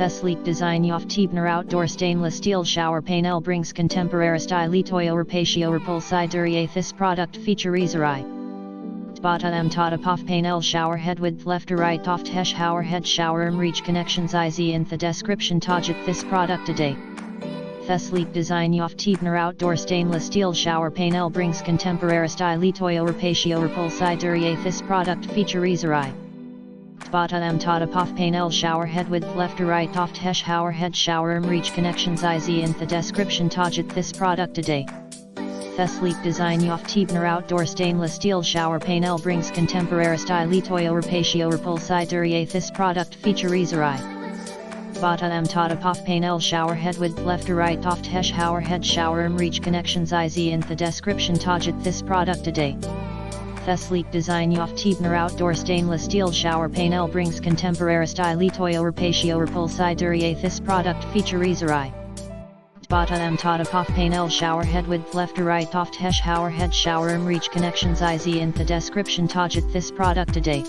Sleek design of Abner outdoor stainless steel shower panel brings contemporary style toyo repatio repulsi durie. This product feature easerai. Bata tata puff panel shower head with left to right oft he shower head shower reach connections iz in the description tajit this product today. The sleek design of Abner outdoor stainless steel shower panel brings contemporary style toyo repatio repulsi durie. This product feature easerai. Bata tata puff panel shower head with left to right oft he shower head shower reach connections iz in the description tajit this product today. The sleek design of Abner outdoor stainless steel shower panel brings contemporary style toyo repatio repulsi durie. This product feature easerai. Bata tata puff panel shower head with left to right oft he shower head shower reach connections iz in the description tajit this product today. The sleek design of Abner outdoor stainless steel shower panel brings contemporary style toyo repatio repulsi durie. This product feature easerai. Bata tata puff panel shower head with left to right oft he shower head shower reach connections iz in the description tajit this product today.